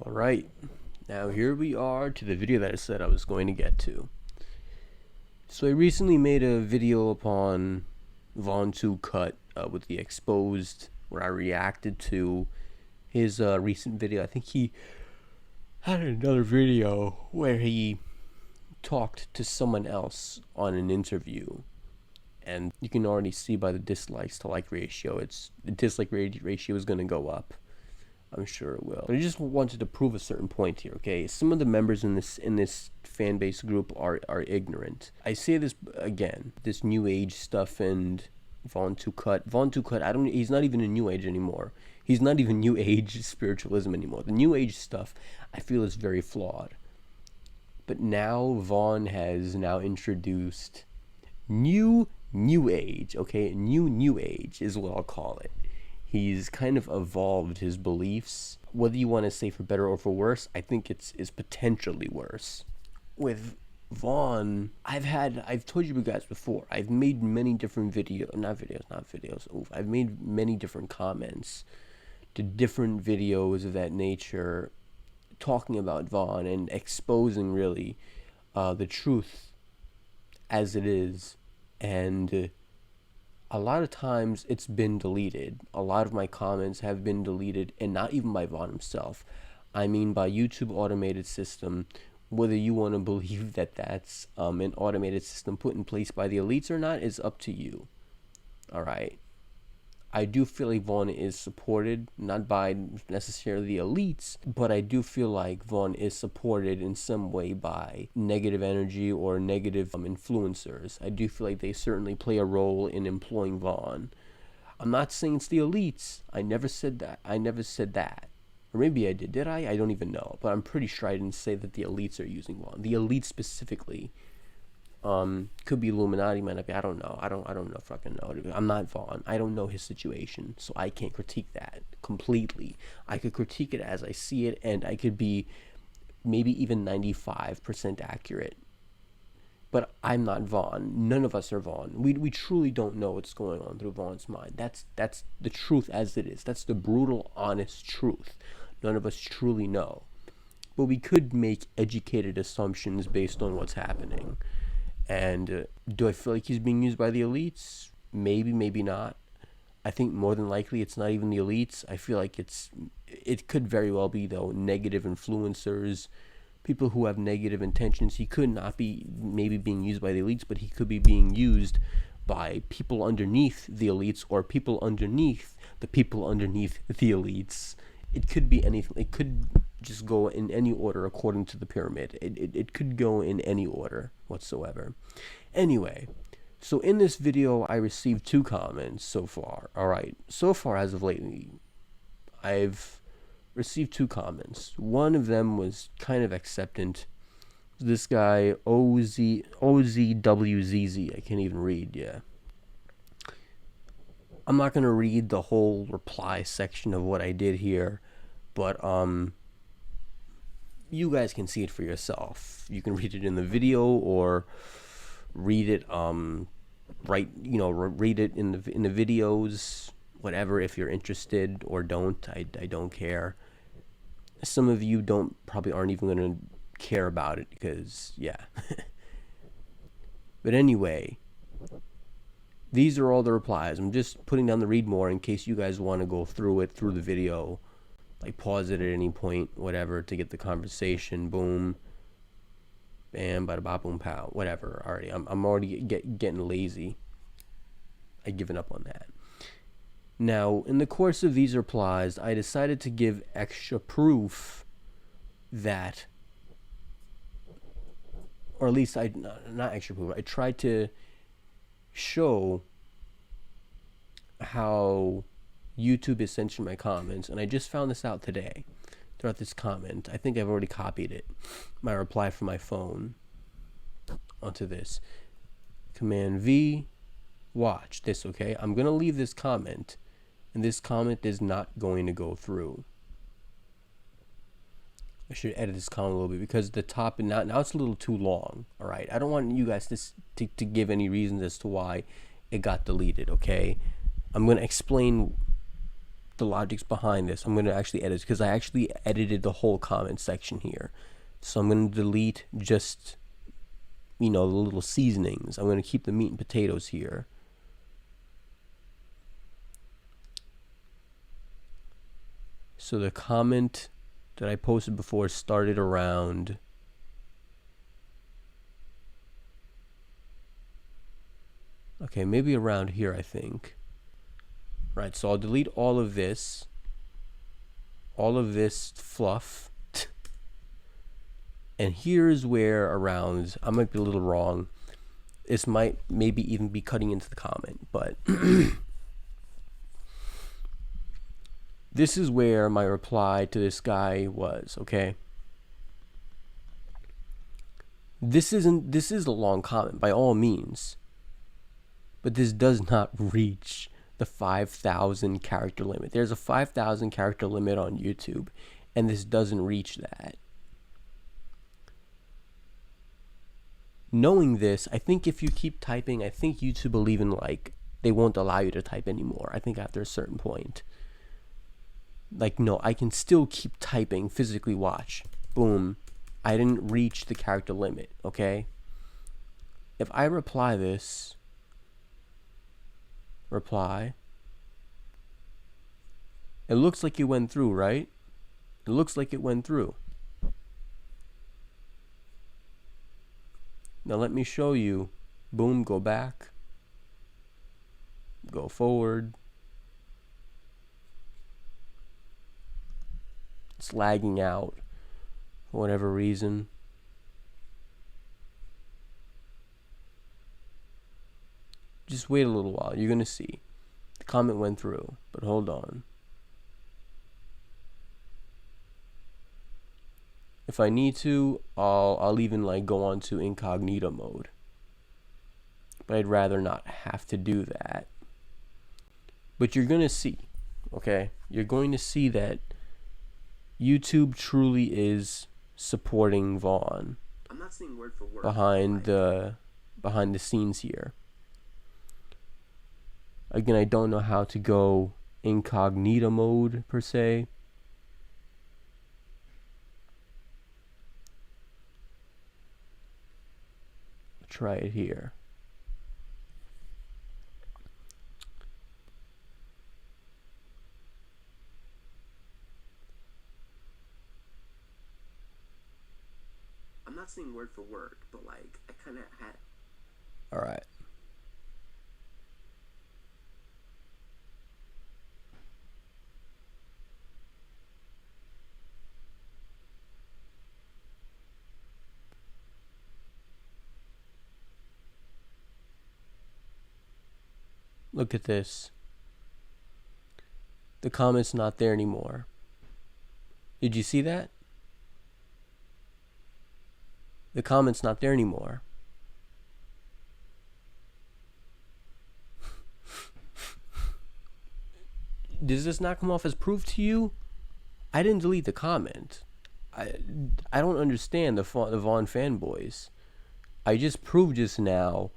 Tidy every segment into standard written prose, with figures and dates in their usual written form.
Alright, now here we are to the video that I said I was going to get to. So I recently made a video upon vontoocut with the exposed, where I reacted to his recent video. I think he had another video where he talked to someone else on an interview, and you can already see by the dislikes to like ratio, the dislike ratio is going to go up. I'm sure it will. But I just wanted to prove a certain point here, okay? Some of the members in this fan base group are ignorant. I say this again, this new age stuff and vontoocut, he's not even in new age anymore. He's not even new age spiritualism anymore. The new age stuff, I feel, is very flawed. But now Vaughn has now introduced new age, okay? New age is what I'll call it. He's kind of evolved his beliefs. Whether you want to say for better or for worse, I think it's potentially worse. With Vaughn, I've told you guys before, I've made many different I've made many different comments to different videos of that nature, talking about Vaughn and exposing really the truth as it is. And a lot of times it's been deleted. A lot of my comments have been deleted, and not even by Vaughn himself. I mean by YouTube automated system. Whether you want to believe that that's an automated system put in place by the elites or not is up to you. Alright. I do feel like Vaughn is supported, not by necessarily the elites, but I do feel like Vaughn is supported in some way by negative energy or negative influencers. I do feel like they certainly play a role in employing Vaughn. I'm not saying it's the elites. I never said that. Or maybe I did. Did I? I don't even know. But I'm pretty sure I didn't say that the elites are using Vaughn. The elites specifically. Could be Illuminati, might not be. I don't know. I don't know if I can know. I'm not Vaughn. I don't know his situation, so I can't critique that completely. I could critique it as I see it, and I could be maybe even 95% accurate. But I'm not Vaughn. None of us are Vaughn. We truly don't know what's going on through Vaughn's mind. That's the truth as it is. That's the brutal, honest truth. None of us truly know. But we could make educated assumptions based on what's happening. And do I feel like he's being used by the elites? Maybe, maybe not. I think more than likely it's not even the elites. I feel like it could very well be, though, negative influencers, people who have negative intentions. He could not be maybe being used by the elites, but he could be being used by people underneath the elites, or people underneath the people underneath the elites. It could be anything. It could just go in any order according to the pyramid. It could go in any order whatsoever. Anyway, so in this video I received 2 comments so far. Alright, so far as of lately I've received 2 comments. One of them was kind of acceptant. This guy OZWZZ, I can't even read. Yeah, I'm not gonna read the whole reply section of what I did here, but you guys can see it for yourself. You can read it in the video, or read it read it in the videos, whatever, if you're interested, or don't. I don't care. Some of you probably aren't even going to care about it, because yeah. But anyway, these are all the replies. I'm just putting down the read more in case you guys want to go through the video. Like, pause it at any point, whatever, to get the conversation. Boom, bam, bada bop, boom, pow, whatever. Already, I'm already getting lazy. I've given up on that. Now, in the course of these replies, I decided to give extra proof that, or at least not extra proof. I tried to show how YouTube is censoring my comments, and I just found this out today throughout this comment. I think I've already copied it, my reply from my phone, onto this. Command V, watch this, okay? I'm gonna leave this comment, and this comment is not going to go through. I should edit this comment a little bit, because the top, now it's a little too long. All right, I don't want you guys to give any reasons as to why it got deleted, okay? I'm going to explain the logic's behind this. I'm going to actually edit, because I actually edited the whole comment section here. So I'm going to delete just, the little seasonings. I'm going to keep the meat and potatoes here. So the comment that I posted before started around maybe around here, I think. Right, so I'll delete all of this fluff. And here's where around, I might be a little wrong. This might maybe even be cutting into the comment, but this is where my reply to this guy was, okay? This is a long comment by all means, but this does not reach the 5,000 character limit. There's a 5,000 character limit on YouTube, and this doesn't reach that. Knowing this, I think if you keep typing, I think YouTube will even, they won't allow you to type anymore. I think after a certain point. No, I can still keep typing, physically watch. Boom. I didn't reach the character limit, okay? If I reply this, it looks like it went through, right? It looks like it went through. Now let me show you. Boom, go back. Go forward. It's lagging out for whatever reason. Just wait a little while. You're going to see. The comment went through, but hold on. If I need to, I'll even go on to incognito mode. But I'd rather not have to do that. But you're going to see, okay? You're going to see that YouTube truly is supporting Vaughn. I'm not saying word for word behind the scenes here. Again, I don't know how to go incognito mode per se. Try it here. I'm not saying word for word, but I kind of had. All right. Look at this. The comment's not there anymore. Did you see that? The comment's not there anymore. Does this not come off as proof to you? I didn't delete the comment. I don't understand the Vaughn fanboys. I just proved just now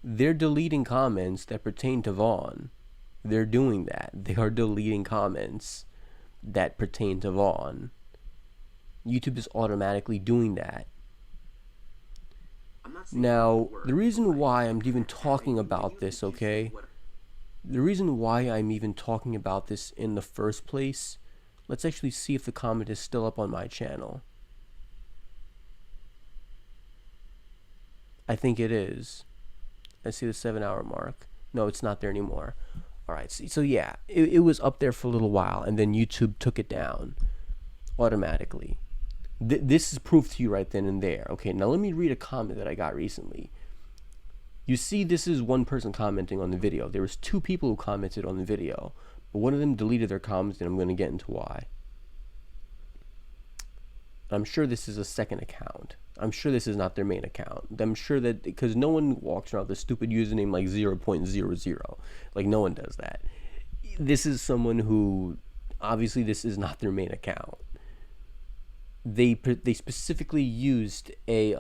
they're deleting comments that pertain to Vaughn. They're doing that. They are deleting comments that pertain to Vaughn. YouTube is automatically doing that. Now, the reason why I'm even talking about this, okay? The reason why I'm even talking about this in the first place, let's actually see if the comment is still up on my channel. I think it is. I see the 7-hour mark. No, it's not there anymore. Alright, so yeah, it was up there for a little while, and then YouTube took it down automatically. This is proof to you right then and there. Okay, now let me read a comment that I got recently. You see, this is one person commenting on the video. There was 2 people who commented on the video, but one of them deleted their comments, and I'm going to get into why. I'm sure this is a second account. I'm sure this is not their main account. I'm sure that, because no one walks around with a stupid username like 0.00. Like, no one does that. This is someone who, obviously this is not their main account. They specifically used a,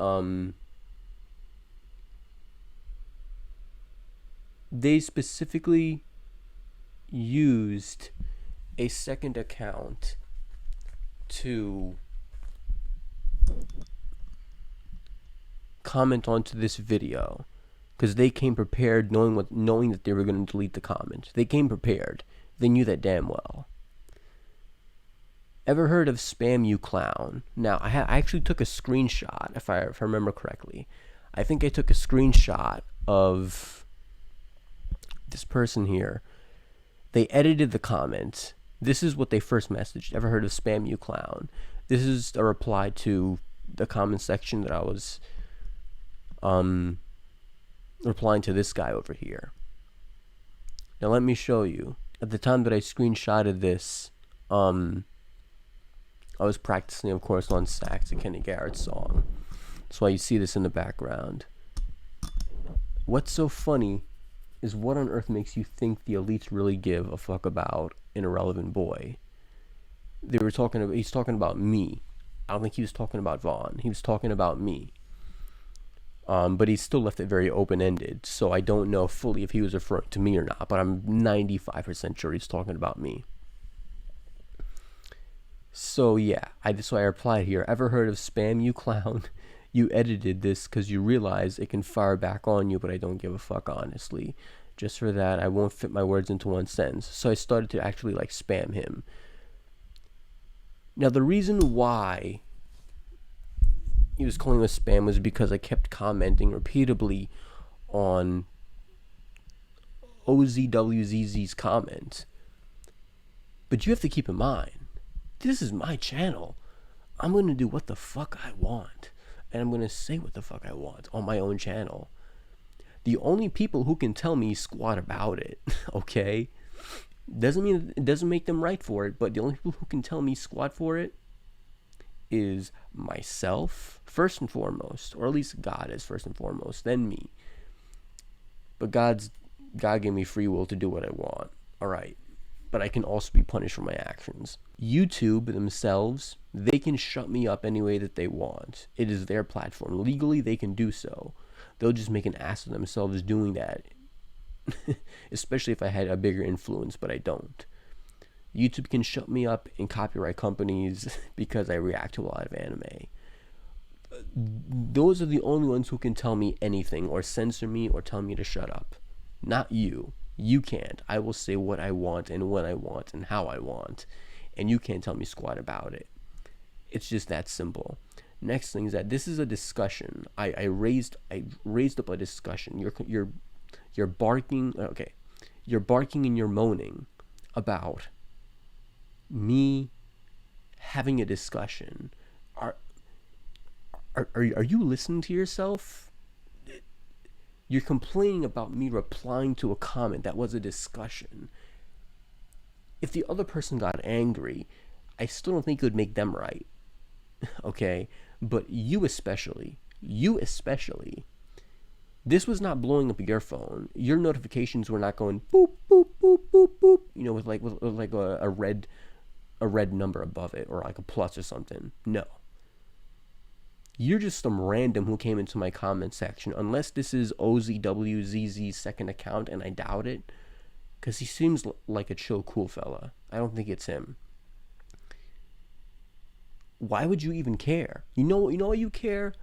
a second account to comment onto this video, because they came prepared, knowing that they were going to delete the comment. They came prepared. They knew that damn well. Ever heard of Spam You Clown? Now, I actually took a screenshot, if I remember correctly. I think I took a screenshot of this person here. They edited the comment. This is what they first messaged. Ever heard of Spam You Clown? This is a reply to the comment section that I was replying to this guy over here. Now let me show you. At the time that I screenshotted this, I was practicing, of course, on sax, a Kenny Garrett song. That's why you see this in the background. What's so funny is, what on earth makes you think the elites really give a fuck about an irrelevant boy? He's talking about me. I don't think he was talking about Vaughn. He was talking about me. But he still left it very open-ended, so I don't know fully if he was referring to me or not, but I'm 95% sure he's talking about me. So yeah, that's why I replied here. Ever heard of Spam You Clown? You edited this because you realize it can fire back on you, but I don't give a fuck, honestly. Just for that, I won't fit my words into one sentence. So I started to actually spam him. Now the reason why he was calling us spam was because I kept commenting repeatedly on OZWZZ's comment. But you have to keep in mind, this is my channel. I'm going to do what the fuck I want. And I'm going to say what the fuck I want on my own channel. The only people who can tell me squat about it, okay? Doesn't mean it doesn't make them right for it, but the only people who can tell me squat for it is myself, first and foremost, or at least God is first and foremost, then me. But God gave me free will to do what I want, alright? But I can also be punished for my actions. YouTube themselves, they can shut me up any way that they want. It is their platform. Legally, they can do so. They'll just make an ass of themselves doing that. Especially if I had a bigger influence, but I don't. YouTube can shut me up and copyright companies because I react to a lot of anime. Those are the only ones who can tell me anything or censor me or tell me to shut up. Not you. You can't. I will say what I want and when I want and how I want. And you can't tell me squat about it. It's just that simple. Next thing is that this is a discussion. I raised up a discussion. You're barking. Okay, you're barking and you're moaning about me having a discussion. Are you listening to yourself? You're complaining about me replying to a comment that was a discussion. If the other person got angry, I still don't think it would make them right. Okay? But you especially, this was not blowing up your phone. Your notifications were not going boop, boop, boop, boop, boop, with a red number above it, or like a plus or something. No. You're just some random who came into my comment section, unless this is OZWZZ's second account, and I doubt it, because he seems like a chill, cool fella. I don't think it's him. Why would you even care? You know why you care?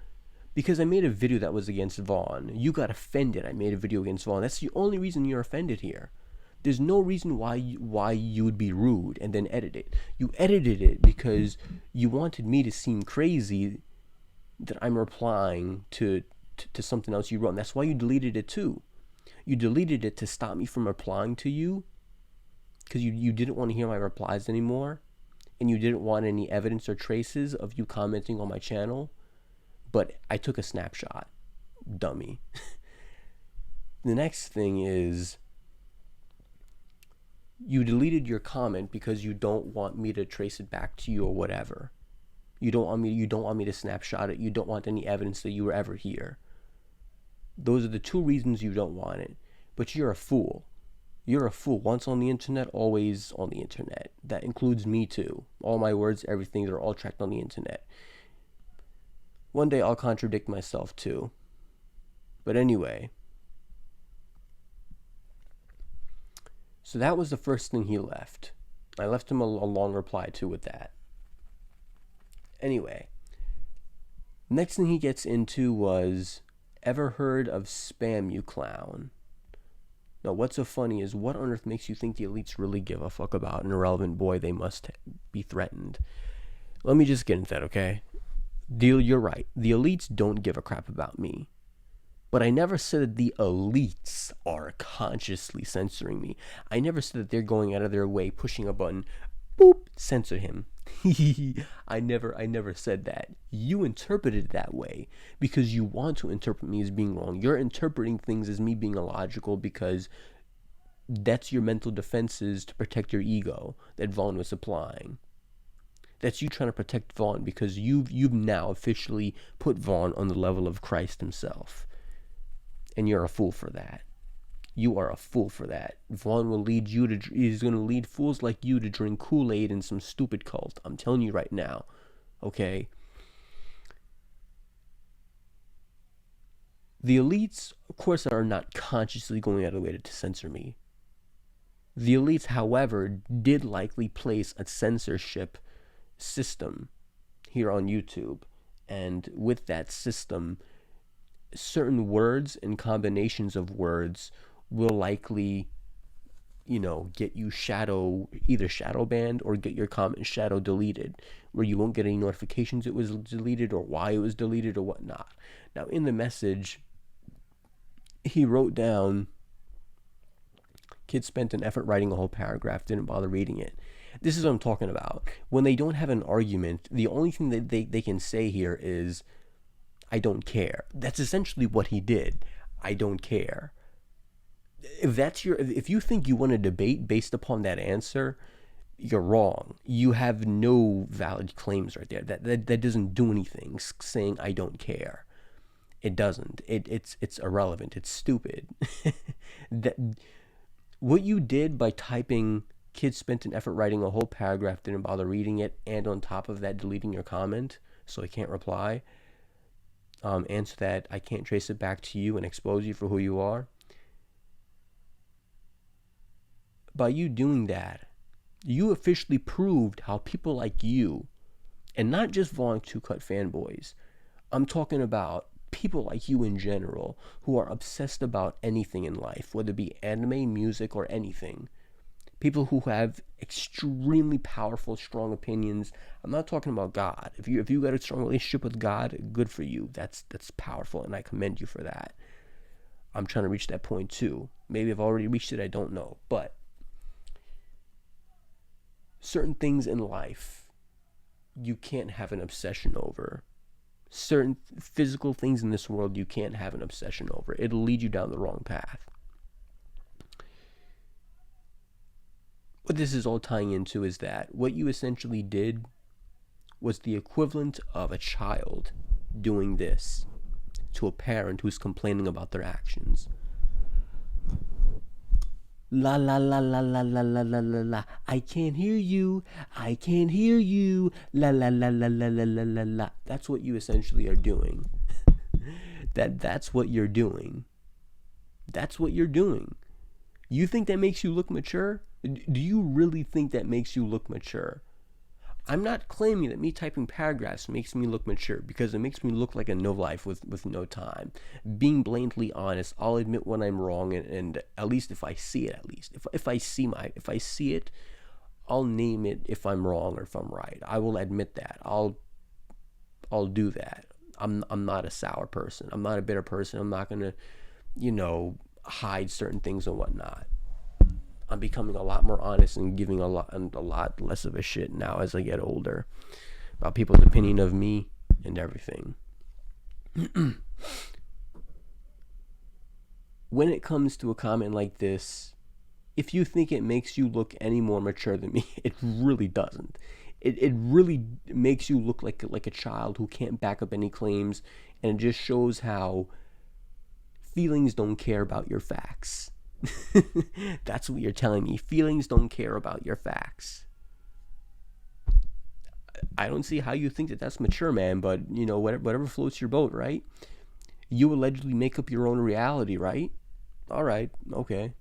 Because I made a video that was against Vaughn. You got offended. I made a video against Vaughn. That's the only reason you're offended here. There's no reason why you would be rude and then edit it. You edited it because you wanted me to seem crazy that I'm replying to something else you wrote. And that's why you deleted it too. You deleted it to stop me from replying to you because you didn't want to hear my replies anymore, and you didn't want any evidence or traces of you commenting on my channel. But I took a snapshot, dummy. The next thing is, you deleted your comment because you don't want me to trace it back to you or whatever. You don't want me to snapshot it. You don't want any evidence that you were ever here. Those are the two reasons you don't want it. But you're a fool. You're a fool. Once on the internet, always on the internet. That includes me too. All my words, everything, they're all tracked on the internet. One day I'll contradict myself too. But anyway. So that was the first thing he left. I left him a long reply too with that. Anyway, next thing he gets into was, ever heard of spam, you clown? Now, what's so funny is, what on earth makes you think the elites really give a fuck about an irrelevant boy they must be threatened? Let me just get into that, okay? You're right. The elites don't give a crap about me. But I never said that the elites are consciously censoring me. I never said that they're going out of their way, pushing a button, boop, censor him. I never said that. You interpreted it that way because you want to interpret me as being wrong. You're interpreting things as me being illogical because that's your mental defenses to protect your ego that Vaughn was applying. That's you trying to protect Vaughn because you've now officially put Vaughn on the level of Christ himself. And you're a fool for that. You are a fool for that. Vaughn will lead you to, he's going to lead fools like you to drink Kool-Aid in some stupid cult. I'm telling you right now. Okay? The elites, of course, are not consciously going out of the way to censor me. The elites, however, did likely place a censorship system here on YouTube. And with that system, certain words and combinations of words will likely, get you either shadow banned or get your comment shadow deleted, where you won't get any notifications it was deleted or why it was deleted or whatnot. Now, in the message, he wrote down, "Kid spent an effort writing a whole paragraph, didn't bother reading it." This is what I'm talking about. When they don't have an argument, the only thing that they can say here is, "I don't care." That's essentially what he did. I don't care. If you think you want to debate based upon that answer, you're wrong. You have no valid claims right there. That doesn't do anything. Saying I don't care, it doesn't. It's irrelevant. It's stupid. That what you did by typing "Kid spent an effort writing a whole paragraph, didn't bother reading it," and on top of that deleting your comment so I can't reply. Answer that I can't trace it back to you and expose you for who you are. By you doing that, you officially proved how people like you, and not just vontoocut fanboys, I'm talking about people like you in general who are obsessed about anything in life, whether it be anime, music, or anything. People who have extremely powerful, strong opinions. I'm not talking about God. If you got a strong relationship with God, good for you. That's powerful, and I commend you for that. I'm trying to reach that point too. Maybe I've already reached it. I don't know. But certain things in life you can't have an obsession over. Certain physical things in this world you can't have an obsession over. It'll lead you down the wrong path. What this is all tying into is that what you essentially did was the equivalent of a child doing this to a parent who's complaining about their actions. La la la la la la la la la la. I can't hear you. I can't hear you. La la la la la la la la la. That's what you essentially are doing. That's what you're doing. That's what you're doing. You think that makes you look mature? Do you really think that makes you look mature? I'm not claiming that me typing paragraphs makes me look mature, because it makes me look like a no life with no time. Being blatantly honest, I'll admit when I'm wrong, and at least if I see it, if I see it, I'll name it if I'm wrong or if I'm right. I will admit that. I'll do that. I'm not a sour person. I'm not a bitter person. I'm not gonna, hide certain things and whatnot. I'm becoming a lot more honest and giving a lot less of a shit now as I get older about people's opinion of me and everything. When it comes to a comment like this, if you think it makes you look any more mature than me, it really doesn't. It really makes you look like a child who can't back up any claims, and it just shows how feelings don't care about your facts. That's what you're telling me. Feelings don't care about your facts. I don't see how you think that that's mature, man, but, whatever floats your boat, right? You allegedly make up your own reality, right? All right, okay.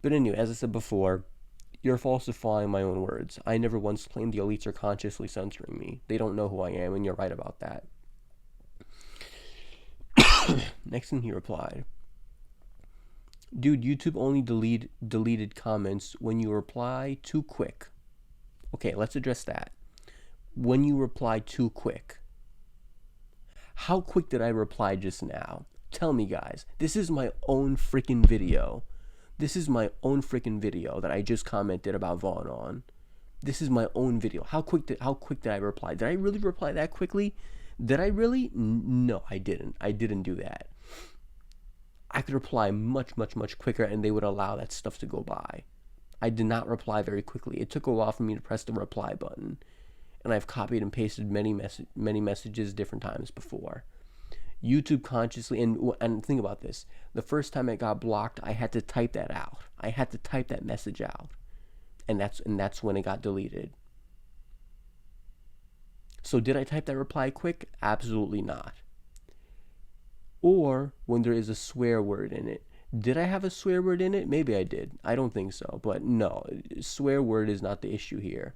But anyway, as I said before, you're falsifying my own words. I never once claimed the elites are consciously censoring me. They don't know who I am, and you're right about that. Next thing he replied, dude, YouTube only deleted comments when you reply too quick. Okay, let's address that. When you reply too quick. How quick did I reply just now? Tell me, guys. This is my own freaking video. This is my own freaking video that I just commented about Vaughn on. This is my own video. How quick did I reply? Did I really reply that quickly? Did I really? No, I didn't. I didn't do that. I could reply much, much, much quicker, and they would allow that stuff to go by. I did not reply very quickly. It took a while for me to press the reply button, and I've copied and pasted many messages different times before. YouTube consciously, and think about this. The first time it got blocked, I had to type that out. I had to type that message out, and that's when it got deleted. So did I type that reply quick? Absolutely not. Or when there is a swear word in it. Did I have a swear word in it? Maybe I did. I don't think so. But no, swear word is not the issue here.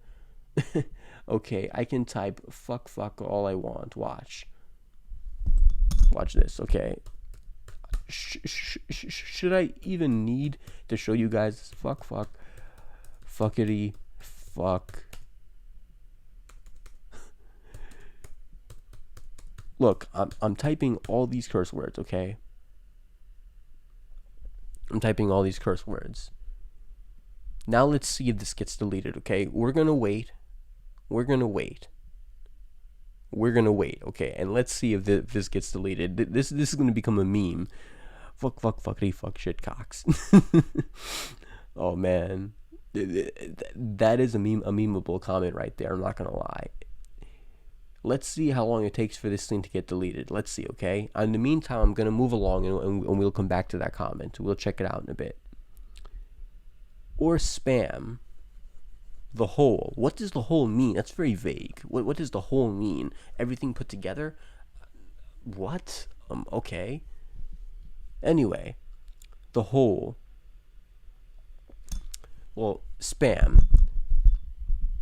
Okay, I can type fuck all I want. Watch this, okay? Should I even need to show you guys this? Fuckity, fuck. Look, I'm typing all these curse words, okay? I'm typing all these curse words. Now let's see if this gets deleted, okay? We're gonna wait, okay? And let's see if this gets deleted. This is gonna become a meme. Fuckity, fuck shit cocks. Oh man, that is a memeable comment right there. I'm not gonna lie. Let's see how long it takes for this thing to get deleted. Let's see, okay? In the meantime, I'm going to move along and we'll come back to that comment. We'll check it out in a bit. Or spam. The whole. What does the whole mean? That's very vague. What does the whole mean? Everything put together? What? Okay. Anyway. The whole. Well, spam.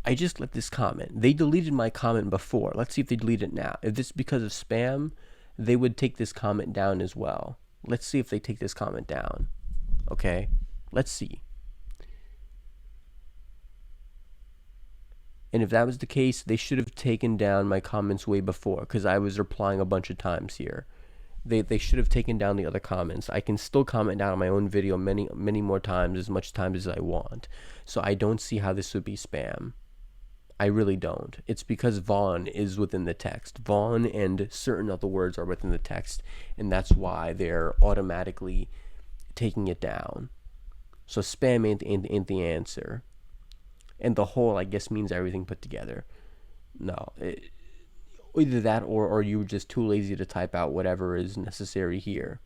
I just left this comment. They deleted my comment before. Let's see if they delete it now. If this is because of spam, they would take this comment down as well. Let's see if they take this comment down. Okay? Let's see. And if that was the case, they should have taken down my comments way before, because I was replying a bunch of times here. They should have taken down the other comments. I can still comment down on my own video many more times, as much times as I want. So I don't see how this would be spam. I really don't. It's because Vaughn is within the text. Vaughn and certain other words are within the text, and that's why they're automatically taking it down. So spam ain't the answer. And the whole, I guess, means everything put together. No. Either that or you were just too lazy to type out whatever is necessary here.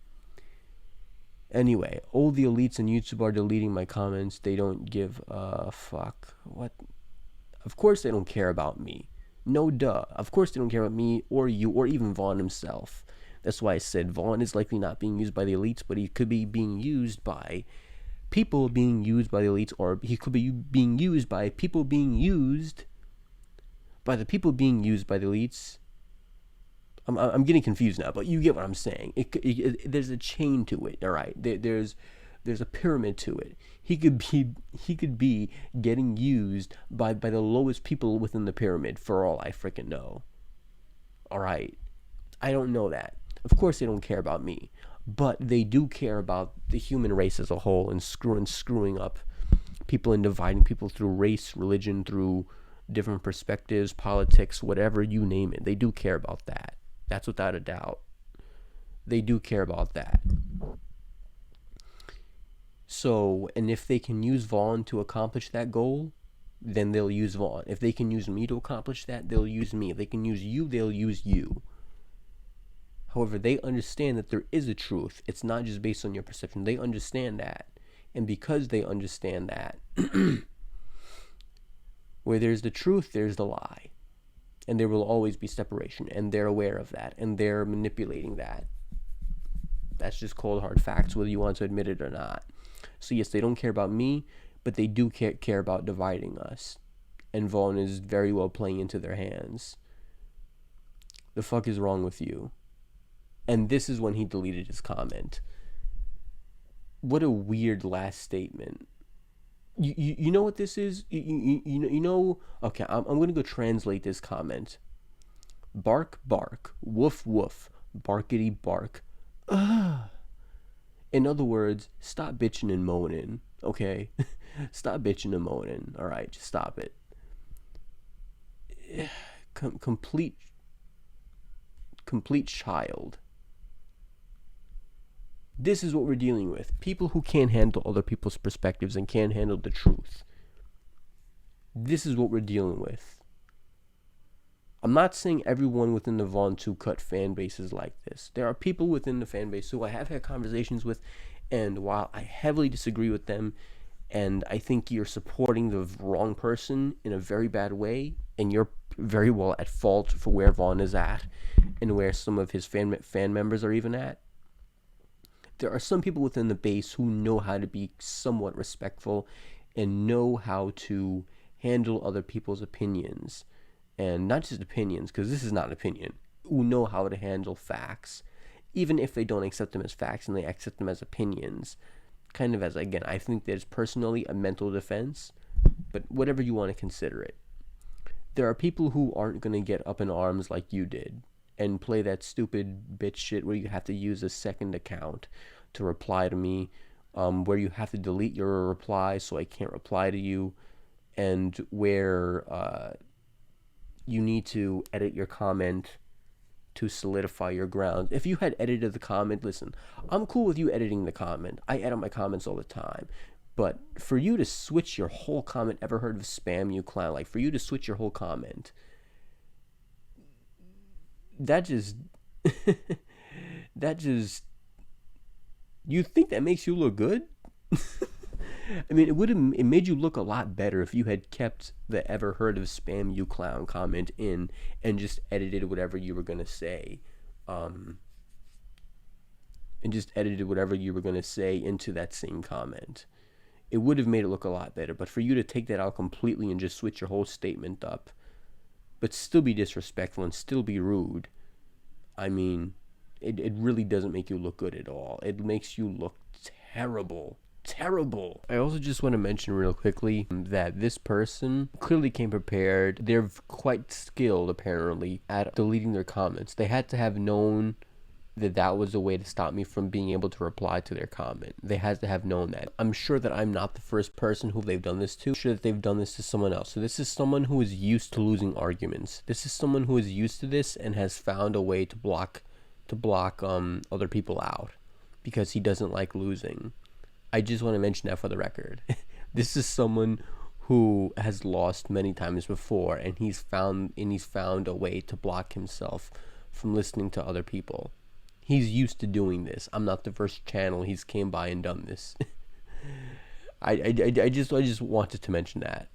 Anyway, all the elites on YouTube are deleting my comments. They don't give a fuck. What? Of course they don't care about me. No duh. Of course they don't care about me or you or even Vaughn himself. That's why I said Vaughn is likely not being used by the elites, but he could be being used by people being used by the elites, or he could be being used by people being used by the people being used by the elites. I'm getting confused now, but you get what I'm saying. There's a chain to it, all right? There's a pyramid to it. He could be getting used by the lowest people within the pyramid, for all I freaking know. All right, I don't know that. Of course, they don't care about me, but they do care about the human race as a whole, and screwing up people and dividing people through race, religion, through different perspectives, politics, whatever you name it. They do care about that. That's without a doubt. They do care about that. So, and if they can use Vaughn to accomplish that goal, then they'll use Vaughn. If they can use me to accomplish that, they'll use me. If they can use you, they'll use you. However, they understand that there is a truth. It's not just based on your perception. They understand that. And because they understand that, where there's the truth, there's the lie. And there will always be separation. And they're aware of that. And they're manipulating that. That's just cold hard facts, whether you want to admit it or not. So yes, they don't care about me, but they do care about dividing us. And Vaughn is very well playing into their hands. The fuck is wrong with you? And this is when he deleted his comment. What a weird last statement. You know what this is? You know. Okay, I'm gonna go translate this comment. Bark, bark, woof, woof, barkity, bark. Ugh. In other words, stop bitching and moaning. Okay, stop bitching and moaning. All right, just stop it. Complete child. This is what we're dealing with. People who can't handle other people's perspectives and can't handle the truth. This is what we're dealing with. I'm not saying everyone within the vontoocut fan base is like this. There are people within the fan base who I have had conversations with, and while I heavily disagree with them, and I think you're supporting the wrong person in a very bad way, and you're very well at fault for where Vaughn is at, and where some of his fan members are even at. There are some people within the base who know how to be somewhat respectful and know how to handle other people's opinions. And not just opinions, because this is not an opinion, who know how to handle facts, even if they don't accept them as facts and they accept them as opinions. Kind of as, again, I think there's personally a mental defense, but whatever you want to consider it. There are people who aren't going to get up in arms like you did and play that stupid bitch shit where you have to use a second account to reply to me, where you have to delete your reply so I can't reply to you, and where you need to edit your comment to solidify your ground. If you had edited the comment, listen, I'm cool with you editing the comment. I edit my comments all the time. But for you to switch your whole comment, ever heard of spam, you clown? Like, for you to switch your whole comment, that just you think that makes you look good? I mean, it made you look a lot better if you had kept the ever heard of spam, you clown comment in and just edited whatever you were gonna say, into that same comment. It would have made it look a lot better. But for you to take that out completely and just switch your whole statement up, but still be disrespectful and still be rude, I mean, it really doesn't make you look good at all. It makes you look terrible. Terrible. I also just want to mention real quickly that this person clearly came prepared. They're quite skilled, apparently, at deleting their comments. They had to have known that was a way to stop me from being able to reply to their comment. They had to have known that. I'm sure that I'm not the first person who they've done this to. I'm sure that they've done this to someone else. So this is someone who is used to losing arguments. This is someone who is used to this and has found a way to block other people out because he doesn't like losing. I just want to mention that for the record. This is someone who has lost many times before, and he's found a way to block himself from listening to other people. He's used to doing this. I'm not the first channel he's came by and done this. I just wanted to mention that.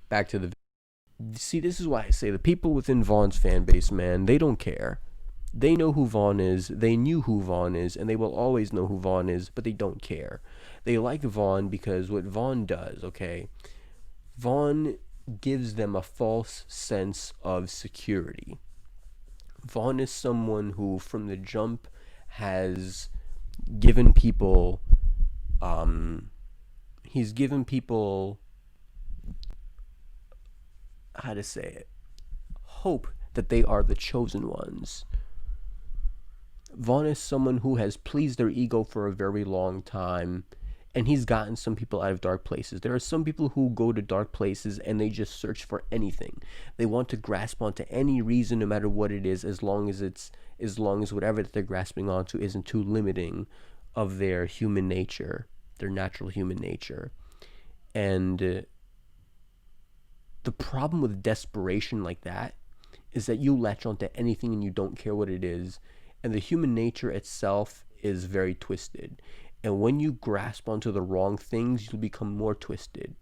Back to the. See, this is why I say the people within Vaughn's fan base, man, they don't care. They know who Vaughn is, they knew who Vaughn is, and they will always know who Vaughn is, but they don't care. They like Vaughn because what Vaughn does, okay? Vaughn gives them a false sense of security. Vaughn is someone who, from the jump, has given people, he's given people, how to say it, hope that they are the chosen ones. Vaughn is someone who has pleased their ego for a very long time, and he's gotten some people out of dark places. There are some people who go to dark places and they just search for anything. They want to grasp onto any reason, no matter what it is, as long as whatever that they're grasping onto isn't too limiting of their human nature, their natural human nature. And the problem with desperation like that is that you latch onto anything and you don't care what it is. And the human nature itself is very twisted. And when you grasp onto the wrong things, you'll become more twisted.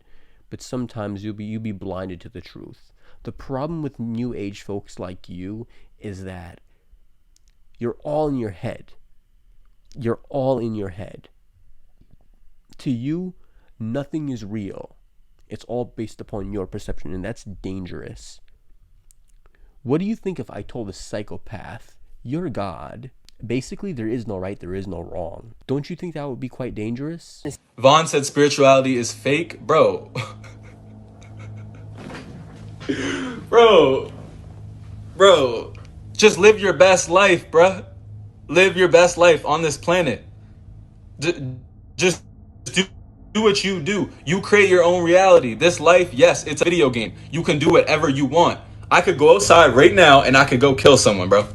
But sometimes you'll be blinded to the truth. The problem with new age folks like you is that you're all in your head. You're all in your head. To you, nothing is real. It's all based upon your perception, and that's dangerous. What do you think if I told a psychopath, you're God? Basically, there is no right, there is no wrong. Don't you think that would be quite dangerous? Vaughn said spirituality is fake. Bro. bro. Bro. Just live your best life, bruh. Live your best life on this planet. Just do what you do. You create your own reality. This life, yes, it's a video game. You can do whatever you want. I could go outside right now and I could go kill someone, bro.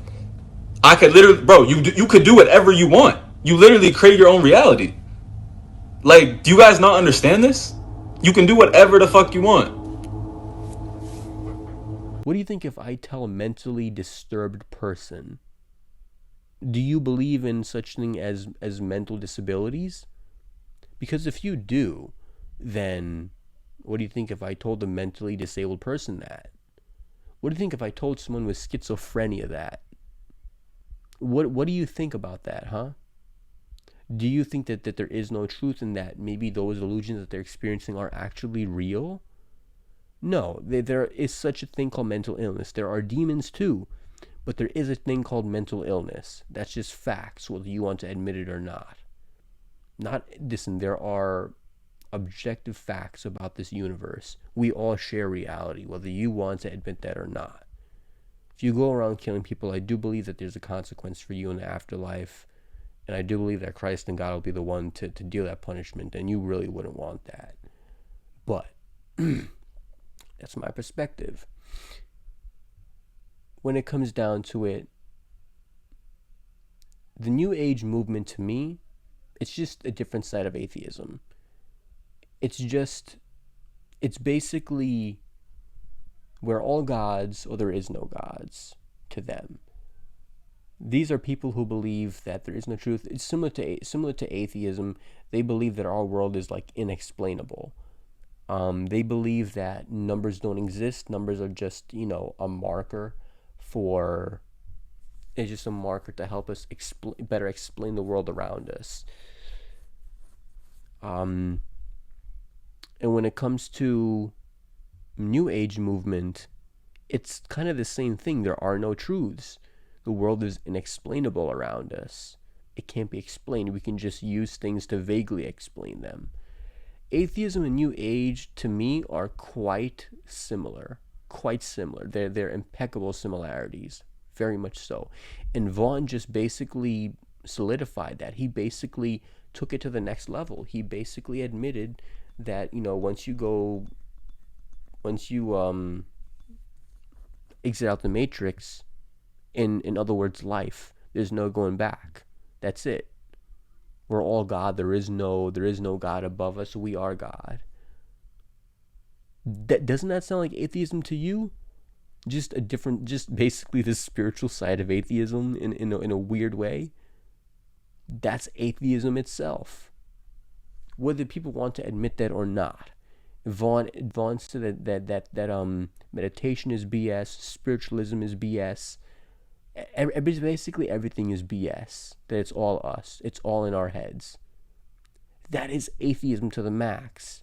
I could literally, bro, you could do whatever you want. You literally create your own reality. Like, do you guys not understand this? You can do whatever the fuck you want. What do you think if I tell a mentally disturbed person, do you believe in such thing as mental disabilities? Because if you do, then what do you think if I told a mentally disabled person that? What do you think if I told someone with schizophrenia that? What do you think about that, huh? Do you think that there is no truth in that? Maybe those illusions that they're experiencing are actually real? No, there is such a thing called mental illness. There are demons too, but there is a thing called mental illness. That's just facts, whether you want to admit it or not. Listen, there are objective facts about this universe. We all share reality, whether you want to admit that or not. If you go around killing people, I do believe that there's a consequence for you in the afterlife. And I do believe that Christ and God will be the one to deal that punishment, and you really wouldn't want that. But that's my perspective. When it comes down to it, the New Age movement, to me, it's just a different side of atheism. It's basically we're all gods or there is no gods to them. These are people who believe that there is no truth. It's similar to atheism. They believe that our world is like inexplainable. They believe that numbers don't exist. Numbers are just, a marker for. It's just a marker to help us better explain the world around us. And when it comes to New Age movement, it's kind of the same thing. There are no truths. The world is inexplainable around us. It can't be explained. We can just use things to vaguely explain them. Atheism and New Age, to me, are quite similar. They're impeccable similarities. Very much so. And Vaughn just basically solidified that. He basically took it to the next level. He basically admitted that, once you exit out the matrix, in other words, life, there's no going back. That's it. We're all God. There is no God above us. We are God. Doesn't that sound like atheism to you? Just basically the spiritual side of atheism in a weird way. That's atheism itself. Whether people want to admit that or not. Vaughn said that meditation is BS, spiritualism is BS. Basically everything is BS. That it's all us. It's all in our heads. That is atheism to the max.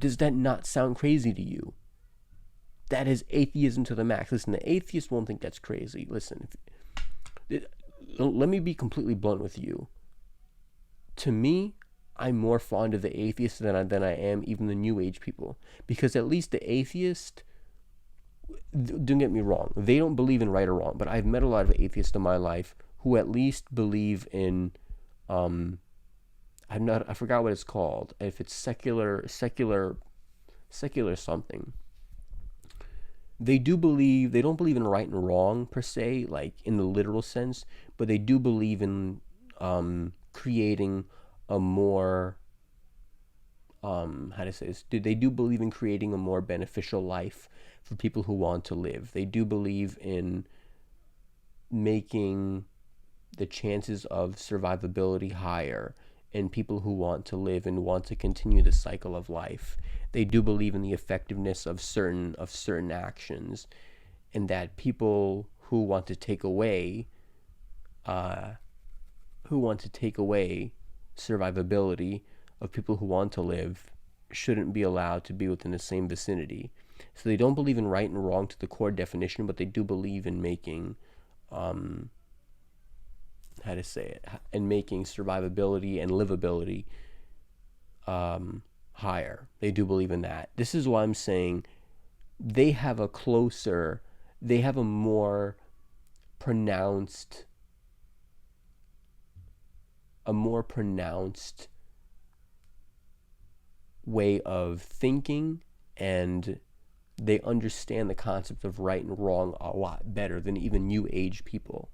Does that not sound crazy to you? That is atheism to the max. Listen, the atheist won't think that's crazy. Listen, let me be completely blunt with you. To me, I'm more fond of the atheist than I am even the New Age people. Because at least the atheist, don't get me wrong, they don't believe in right or wrong. But I've met a lot of atheists in my life who at least believe in, I forgot what it's called. If it's secular something. They don't believe in right and wrong per se, like in the literal sense, but they do believe in creating a more, they do believe in creating a more beneficial life for people who want to live. They do believe in making the chances of survivability higher in people who want to live and want to continue the cycle of life. They do believe in the effectiveness of certain actions, and that people who want to take away survivability of people who want to live shouldn't be allowed to be within the same vicinity. So they don't believe in right and wrong to the core definition, but they do believe in making, how to say it, and making survivability and livability higher. They do believe in that. This is why I'm saying they have a more pronounced way of thinking, and they understand the concept of right and wrong a lot better than even New Age people.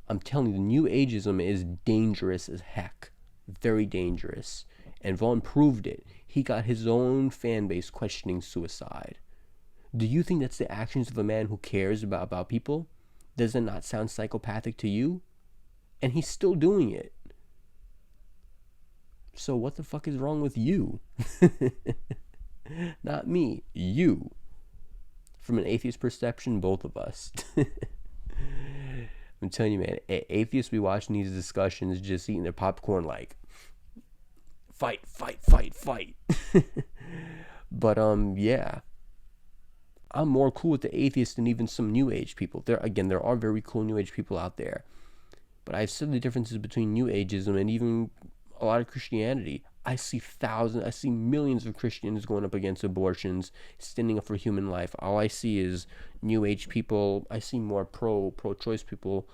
I'm telling you, the New Ageism is dangerous as heck. Very dangerous. And Vaughn proved it. He got his own fan base questioning suicide. Do you think that's the actions of a man who cares about people? Does it not sound psychopathic to you? And he's still doing it. So what the fuck is wrong with you? Not me. You. From an atheist perception, both of us. I'm telling you, man, atheists be watching these discussions just eating their popcorn like, fight, fight, fight, fight. But, yeah. I'm more cool with the atheists than even some New Age people. There are very cool New Age people out there. But I've said the differences between New Ageism and even a lot of Christianity. I see millions of Christians going up against abortions, standing up for human life. All I see is New Age people. I see more pro-choice people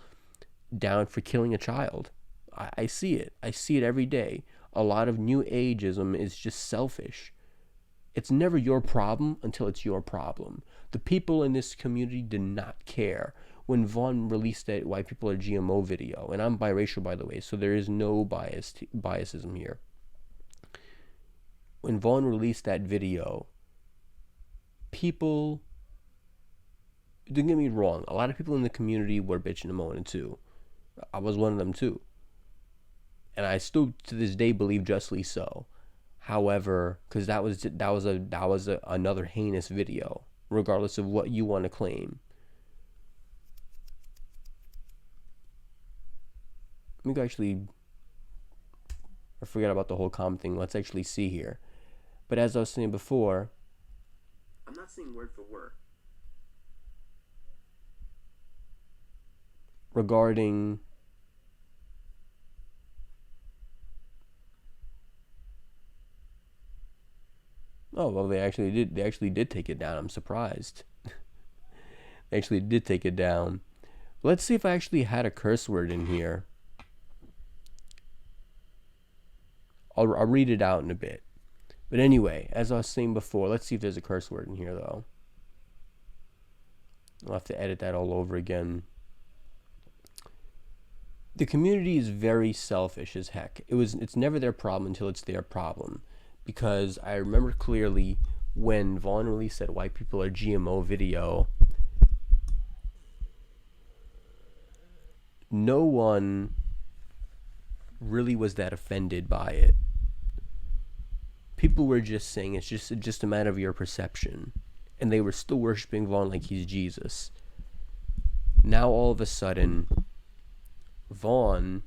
down for killing a child. I see it. I see it every day. A lot of New Ageism is just selfish. It's never your problem until it's your problem. The people in this community did not care when Vaughn released that white people are GMO video. And I'm biracial, by the way, so there is no biasism here. When Vaughn released that video, people, don't get me wrong, a lot of people in the community were bitching and moaning too. I was one of them too. And I still to this day believe justly so. However, because that was another heinous video, regardless of what you want to claim. Let me actually, I forget about the whole comment thing. Let's actually see here. But as I was saying before, I'm not saying word for word. Regarding they actually did take it down. I'm surprised. They actually did take it down. Let's see if I actually had a curse word in here. I'll read it out in a bit. But anyway, as I was saying before, let's see if there's a curse word in here, though. I'll have to edit that all over again. The community is very selfish as heck. It's never their problem until it's their problem. Because I remember clearly when Vaughn released that white people are GMO video, no one really was that offended by it. People were just saying it's just a matter of your perception. And they were still worshiping Vaughn like he's Jesus. Now all of a sudden, Vaughn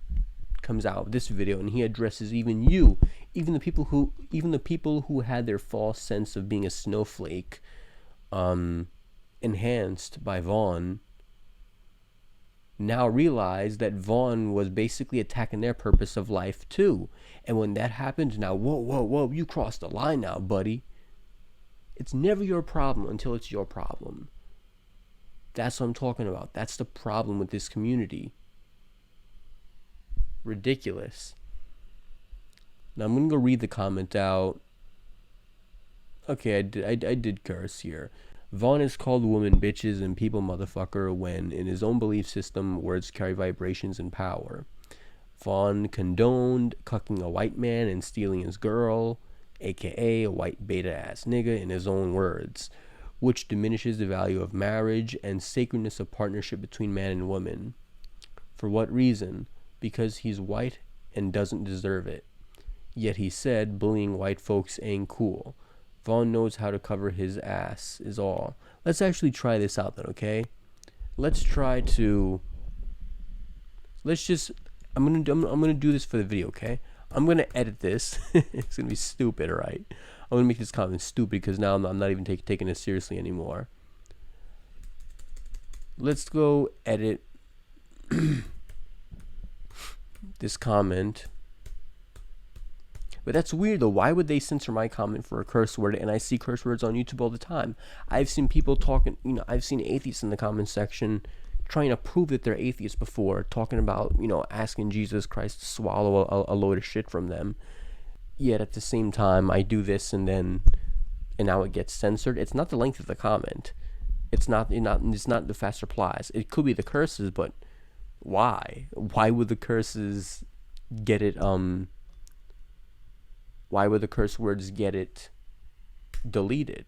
comes out with this video and he addresses even the people who had their false sense of being a snowflake enhanced by Vaughn, now realize that Vaughn was basically attacking their purpose of life too. And when that happens, now, whoa, you crossed the line now, buddy. It's never your problem until it's your problem. That's what I'm talking about. That's the problem with this community. Ridiculous. Now I'm going to go read the comment out. Okay, I did curse here. Vaughn has called women bitches and people motherfucker when, in his own belief system, words carry vibrations and power. Vaughn condoned cucking a white man and stealing his girl, aka a white beta-ass nigga in his own words, which diminishes the value of marriage and sacredness of partnership between man and woman. For what reason? Because he's white and doesn't deserve it. Yet he said bullying white folks ain't cool. Vaughn knows how to cover his ass is all. Let's actually try this out then, okay? I'm gonna do this for the video, okay? I'm gonna edit this. It's gonna be stupid, right? I'm gonna make this comment stupid because now I'm not even taking it seriously anymore. Let's go edit this comment. But that's weird though. Why would they censor my comment for a curse word? And I see curse words on YouTube all the time. I've seen people talking, I've seen atheists in the comment section trying to prove that they're atheists before, talking about, asking Jesus Christ to swallow a load of shit from them. Yet at the same time, I do this and now it gets censored. It's not the length of the comment. It's not the fast replies. It could be the curses, but why? Why would the curses get it, why would the curse words get it deleted?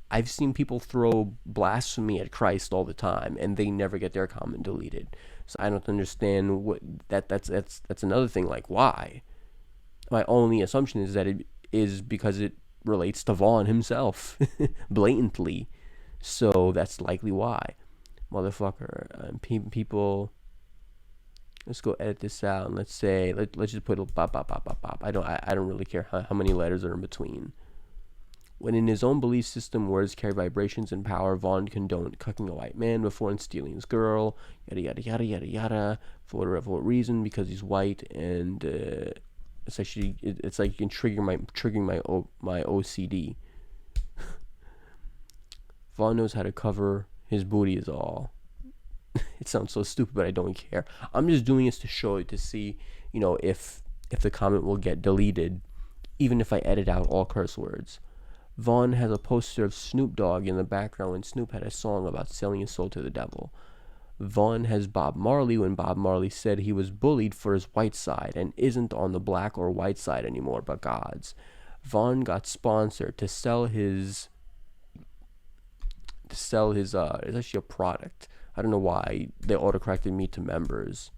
I've seen people throw blasphemy at Christ all the time, and they never get their comment deleted. So I don't understand what that's another thing. Like, why? My only assumption is that it is because it relates to Vaughn himself, blatantly. So that's likely why, motherfucker. People. Let's go edit this out and let's say let's just put a bop bop bop bop bop. I don't really care how many letters are in between. When in his own belief system, words carry vibrations and power. Vaughn condoned cucking a white man before and stealing his girl. Yada yada yada yada yada. For what reason? Because he's white, and it's like you can triggering my OCD. Vaughn knows how to cover his booty is all. It sounds so stupid, but I don't care. I'm just doing this to show it, to see, if the comment will get deleted, even if I edit out all curse words. Vaughn has a poster of Snoop Dogg in the background when Snoop had a song about selling his soul to the devil. Vaughn has Bob Marley when Bob Marley said he was bullied for his white side and isn't on the black or white side anymore, but God's. Vaughn got sponsored to sell his it's actually a product. I don't know why they autocorrected me to members.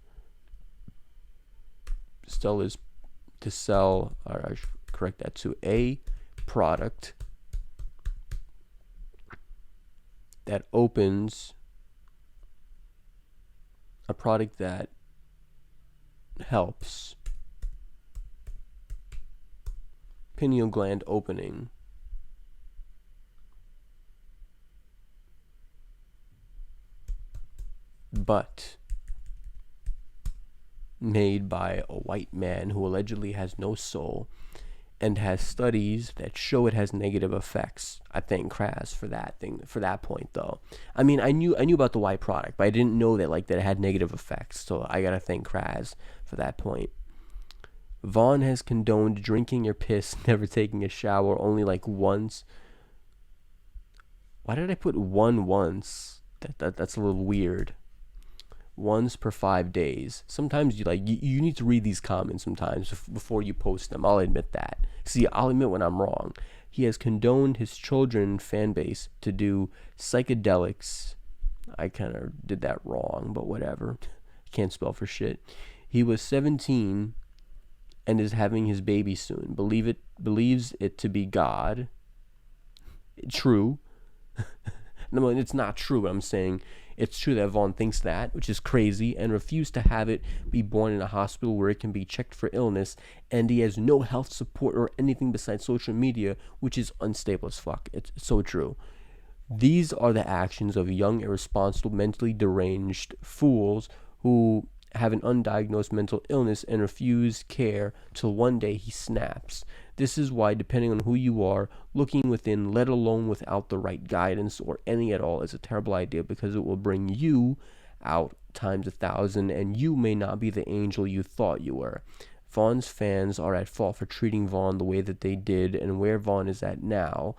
I should correct that to a product that opens, a product that helps pineal gland opening. But made by a white man who allegedly has no soul and has studies that show it has negative effects. I thank Kraz for that point though. I mean, I knew about the white product, but I didn't know that it had negative effects. So I gotta thank Kraz for that point. Vaughn has condoned drinking your piss, never taking a shower, only once. Why did I put once? That's a little weird. Once per 5 days. Sometimes you need to read these comments sometimes before you post them. I'll admit that. See, I'll admit when I'm wrong. He has condoned his children fan base to do psychedelics. I kind of did that wrong, but whatever. Can't spell for shit. He was 17 and is having his baby soon. Believes it to be God. True. No, it's not true, but I'm saying it's true that Vaughn thinks that, which is crazy, and refused to have it be born in a hospital where it can be checked for illness, and he has no health support or anything besides social media, which is unstable as fuck. It's so true. These are the actions of young, irresponsible, mentally deranged fools who have an undiagnosed mental illness and refuse care till one day he snaps. This is why, depending on who you are, looking within, let alone without the right guidance or any at all, is a terrible idea, because it will bring you out times 1,000, and you may not be the angel you thought you were. Vaughn's fans are at fault for treating Vaughn the way that they did and where Vaughn is at now,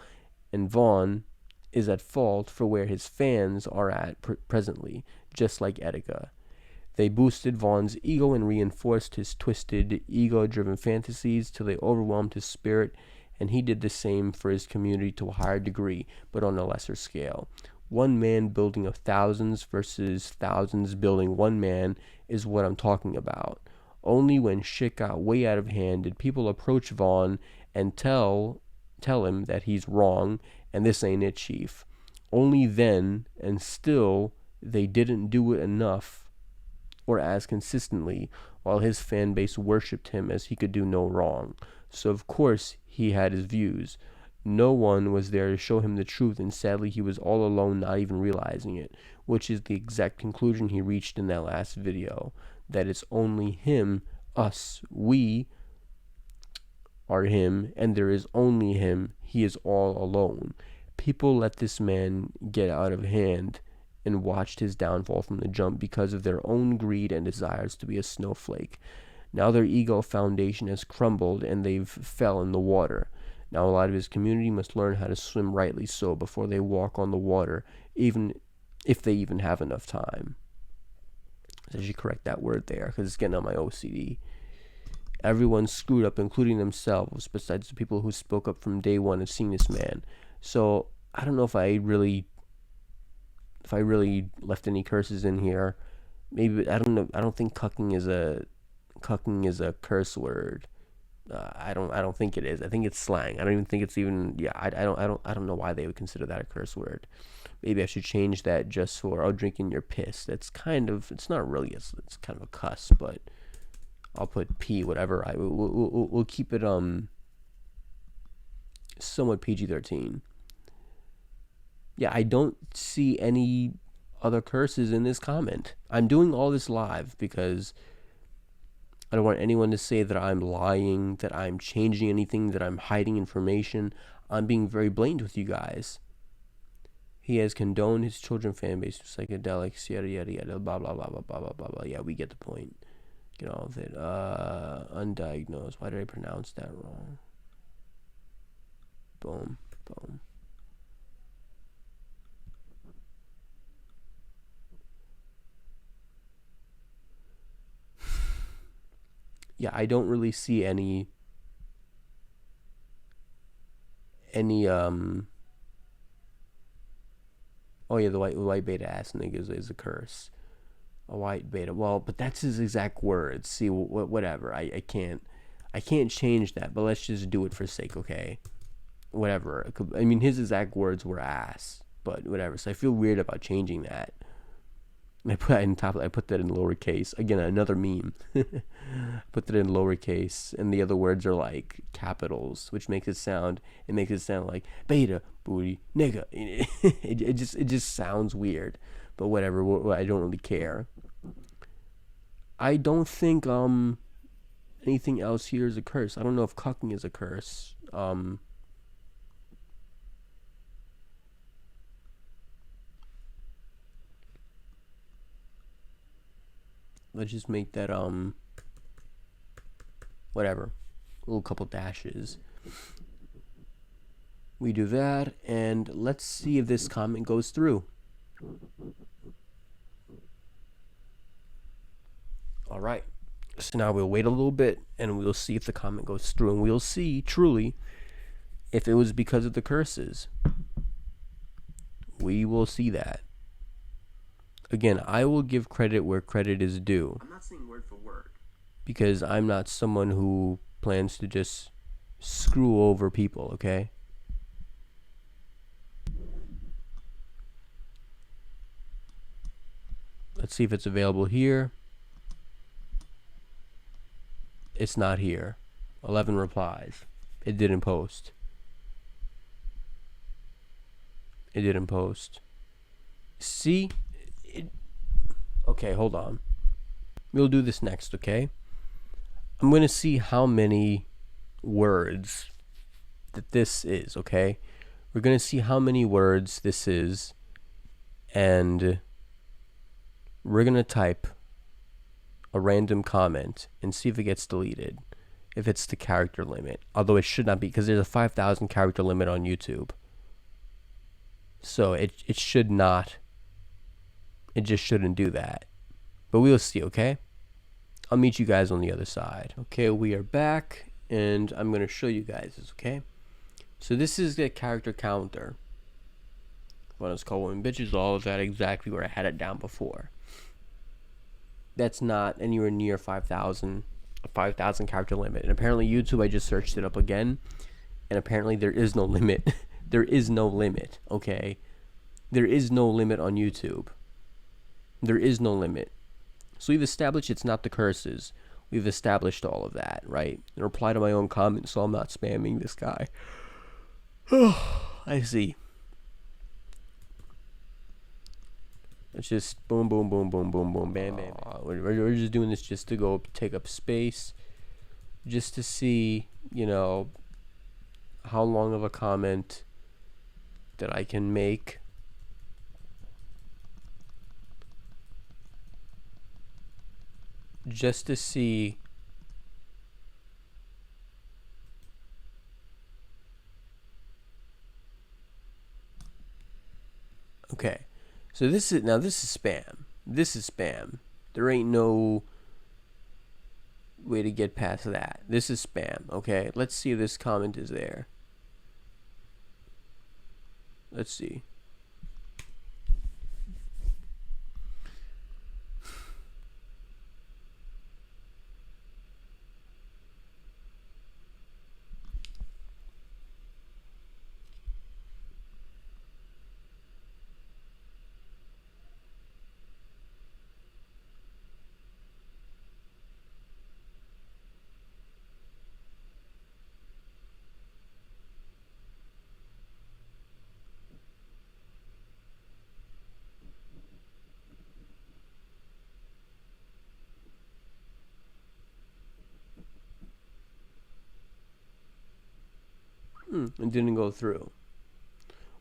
and Vaughn is at fault for where his fans are at presently, just like Etika. They boosted Vaughn's ego and reinforced his twisted, ego-driven fantasies till they overwhelmed his spirit, and he did the same for his community to a higher degree, but on a lesser scale. One man building of thousands versus thousands building one man is what I'm talking about. Only when shit got way out of hand did people approach Vaughn and tell him that he's wrong and this ain't it, chief. Only then, and still, they didn't do it enough. or as consistently, while his fan base worshipped him as he could do no wrong. So of course he had his views. No one was there to show him the truth, and sadly he was all alone, not even realizing it, which is the exact conclusion he reached in that last video, that it's only him, us, we are him, and there is only him. He is all alone. People let this man get out of hand and watched his downfall from the jump because of their own greed and desires to be a snowflake. Now their ego foundation has crumbled and they've fell in the water. Now a lot of his community must learn how to swim rightly so before they walk on the water, even if they even have enough time. So I should correct that word there because it's getting on my OCD. Everyone screwed up, including themselves, besides the people who spoke up from day one of seeing this man. So I don't know if I really left any curses in here. Maybe I don't know. I don't think cucking is a curse word. I don't think it is. I think it's slang. I don't even think it's even. Yeah, I don't know why they would consider that a curse word. Maybe I should change that just for drinking your piss. That's kind of. It's not really. It's kind of a cuss, but I'll put P whatever. We'll keep it somewhat PG-13. Yeah, I don't see any other curses in this comment. I'm doing all this live because I don't want anyone to say that I'm lying, that I'm changing anything, that I'm hiding information. I'm being very blatant with you guys. He has condoned his children fan base for psychedelics, yada, yada, yada, blah, blah, blah, blah, blah, blah, blah, blah. Yeah, we get the point. Get all of it. Undiagnosed. Why did I pronounce that wrong? Boom, boom. Yeah, I don't really see any oh yeah, the white beta ass nigga is a curse. A white beta. Well, but that's his exact words. See, whatever. I can't change that, but let's just do it for sake, okay? Whatever. I mean, his exact words were ass, but whatever. So I feel weird about changing that. I put that in I put that in lowercase. Again, another meme. Put that in lowercase, and the other words are like capitals, which makes it sound like beta, booty, nigga. It just sounds weird, but whatever. I don't really care. I don't think anything else here is a curse. I don't know if cucking is a curse. Let's just make that whatever, a little couple dashes. We do that, and let's see if this comment goes through. All right, so now we'll wait a little bit and we'll see if the comment goes through, and we'll see truly if it was because of the curses. We will see that. Again, I will give credit where credit is due. I'm not saying word for word. Because I'm not someone who plans to just screw over people, okay? Let's see if it's available here. It's not here. 11 replies. It didn't post. It didn't post. See? Okay, hold on. We'll do this next, okay? I'm going to see how many words that this is, okay? We're going to see how many words this is, and we're going to type a random comment and see if it gets deleted, if it's the character limit. Although it should not be, because there's a 5,000 character limit on YouTube. So it should not. It just shouldn't do that. But we'll see, okay? I'll meet you guys on the other side. Okay, we are back, and I'm going to show you guys this, okay? So this is the character counter. What it's called women bitches, all of that exactly where I had it down before. That's not anywhere near 5,000 character limit. And apparently YouTube, I just searched it up again, and apparently there is no limit. There is no limit, okay? There is no limit on YouTube. There is no limit. So we've established it's not the curses. We've established all of that, right? In reply to my own comment, so I'm not spamming this guy. I see. It's just boom, boom, boom, boom, boom, boom, bam, bam. We're just doing this just to go take up space, just to see, you know, how long of a comment that I can make. Just to see okay. So this is spam. This is spam. There ain't no way to get past that. This is spam, okay? Let's see if this comment is there. Let's see. It didn't go through.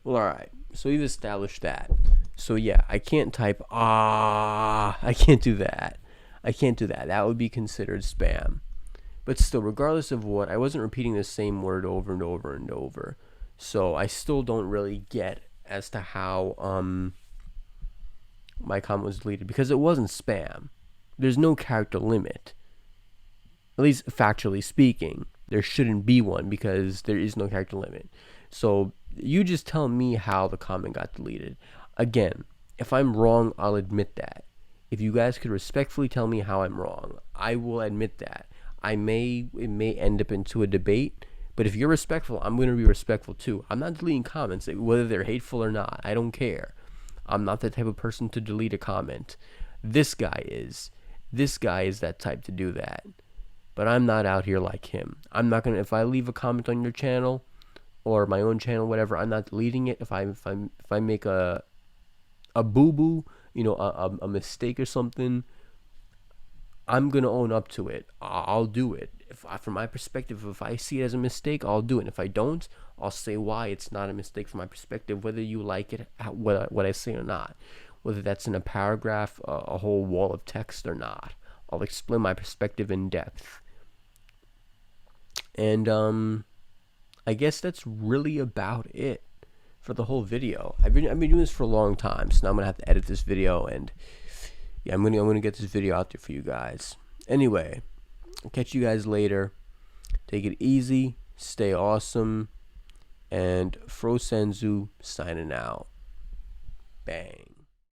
Well, alright. So we've established that. So yeah, I can't type I can't do that. I can't do that. That would be considered spam. But still, regardless of what, I wasn't repeating the same word over and over and over. So I still don't really get as to how my comment was deleted, because it wasn't spam. There's no character limit. At least factually speaking, there shouldn't be one because there is no character limit. So you just tell me how the comment got deleted. Again, if I'm wrong, I'll admit that. If you guys could respectfully tell me how I'm wrong, I will admit that. It may end up into a debate, but if you're respectful, I'm going to be respectful too. I'm not deleting comments, whether they're hateful or not. I don't care. I'm not the type of person to delete a comment. This guy is. This guy is that type to do that. But I'm not out here like him. I'm not gonna, if I leave a comment on your channel or my own channel, whatever, I'm not deleting it. If I make a boo-boo, you know, a mistake or something, I'm gonna own up to it. I'll do it. From my perspective, if I see it as a mistake, I'll do it. And if I don't, I'll say why it's not a mistake from my perspective, whether you like it, what I say or not, whether that's in a paragraph, a whole wall of text or not. I'll explain my perspective in depth. And I guess that's really about it for the whole video. I've been doing this for a long time, so now I'm gonna have to edit this video, and yeah, I'm gonna get this video out there for you guys. Anyway, I'll catch you guys later. Take it easy, stay awesome, and Frosenzu signing out. Bang.